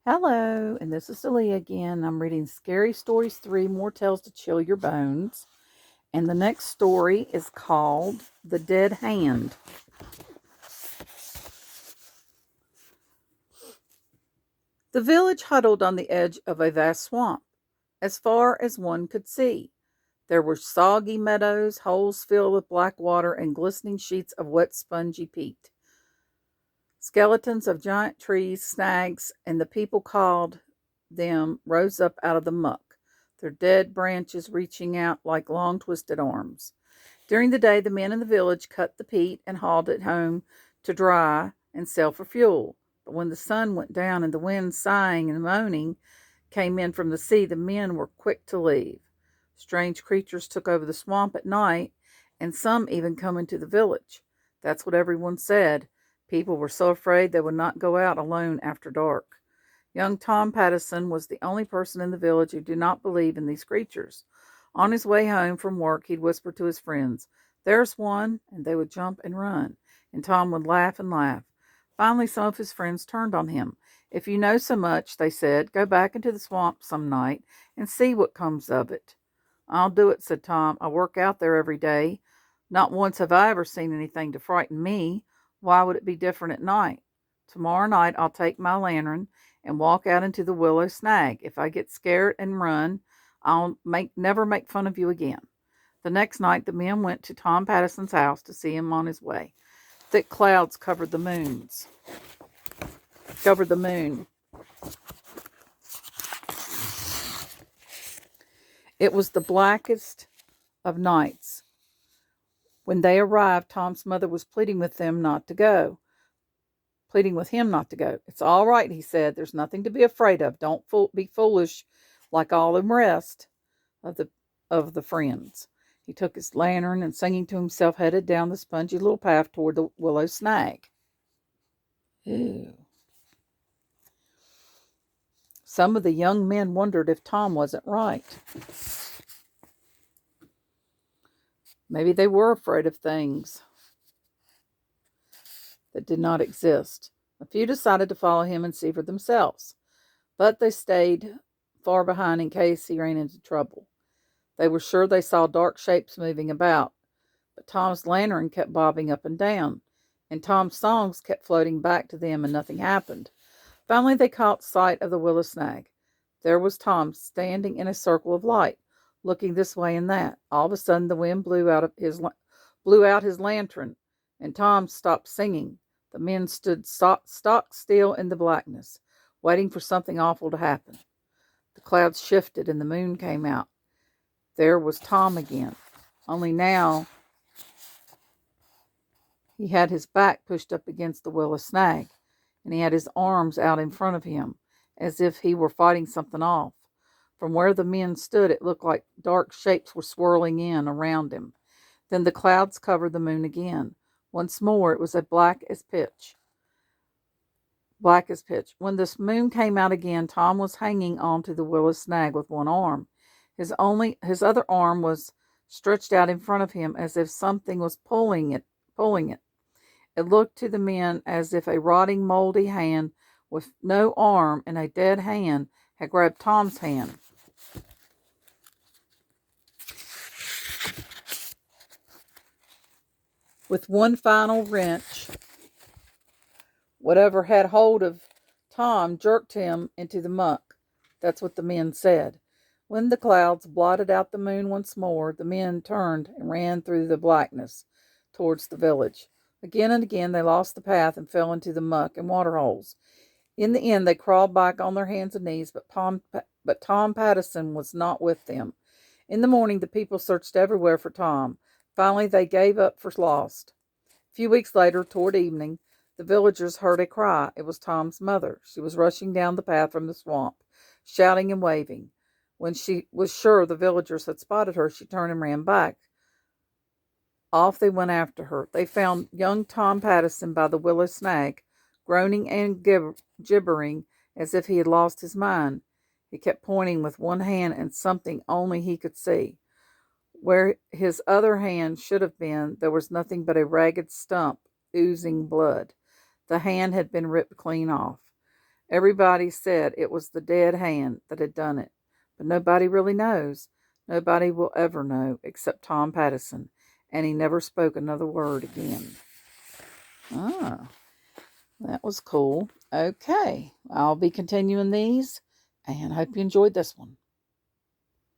Hello, and this is Celia again. I'm reading Scary Stories 3 More Tales to Chill Your Bones. And the next story is called The Dead Hand. The village huddled on the edge of a vast swamp, as far as one could see. There were soggy meadows, holes filled with black water, and glistening sheets of wet, spongy peat. Skeletons of giant trees, snags, and the people called them rose up out of the muck, their dead branches reaching out like long twisted arms. During the day, the men in the village cut the peat and hauled it home to dry and sell for fuel. But when the sun went down and the wind sighing and moaning came in from the sea, the men were quick to leave. Strange creatures took over the swamp at night, and some even come into the village. That's what everyone said. People were so afraid they would not go out alone after dark. Young Tom Patterson was the only person in the village who did not believe in these creatures. On his way home from work, he'd whisper to his friends, "There's one," and they would jump and run, and Tom would laugh and laugh. Finally, some of his friends turned on him. "If you know so much," they said, "go back into the swamp some night and see what comes of it." "I'll do it," said Tom. "I work out there every day. Not once have I ever seen anything to frighten me. Why would it be different at night? Tomorrow night I'll take my lantern and walk out into the Willow Snag. If I get scared and run, I'll never make fun of you again." The next night the men went to Tom Patterson's house to see him on his way. Thick clouds covered the moon. It was the blackest of nights. When they arrived, Tom's mother was pleading with him not to go. "It's all right," he said. "There's nothing to be afraid of. Don't be foolish like all the rest of the friends." He took his lantern and, singing to himself, headed down the spongy little path toward the Willow Snag. Ew. Some of the young men wondered if Tom wasn't right. Maybe they were afraid of things that did not exist. A few decided to follow him and see for themselves, but they stayed far behind in case he ran into trouble. They were sure they saw dark shapes moving about, but Tom's lantern kept bobbing up and down, and Tom's songs kept floating back to them, and nothing happened. Finally, they caught sight of the Willow Snag. There was Tom, standing in a circle of light, looking this way and that. All of a sudden, the wind blew out his lantern, and Tom stopped singing. The men stood stock still in the blackness, waiting for something awful to happen. The clouds shifted, and the moon came out. There was Tom again, only now he had his back pushed up against the Willow Snag, and he had his arms out in front of him, as if he were fighting something off. From where the men stood, it looked like dark shapes were swirling in around him. Then the clouds covered the moon again. Once more, it was as black as pitch. Black as pitch. When the moon came out again, Tom was hanging onto the Willow Snag with one arm. His other arm was stretched out in front of him, as if something was pulling it. It looked to the men as if a rotting, moldy hand with no arm and a dead hand had grabbed Tom's hand. With one final wrench, whatever had hold of Tom jerked him into the muck. That's what the men said. When the clouds blotted out the moon once more, the men turned and ran through the blackness towards the village. Again and again they lost the path and fell into the muck and water holes. In the end they crawled back on their hands and knees, but Tom Patterson was not with them. In the morning the people searched everywhere for Tom. Finally they gave up for lost. A few weeks later, toward evening, the villagers heard a cry. It was Tom's mother. She was rushing down the path from the swamp, shouting and waving. When she was sure the villagers had spotted her, she turned and ran back. Off they went after her. They found young Tom Patterson by the Willow Snag, groaning and gibbering as if he had lost his mind. He kept pointing with one hand at something only he could see. Where his other hand should have been, there was nothing but a ragged stump oozing blood. The hand had been ripped clean off. Everybody said it was the dead hand that had done it, but nobody really knows. Nobody will ever know except Tom Patterson, and he never spoke another word again. Ah, that was cool. Okay, I'll be continuing these, and hope you enjoyed this one.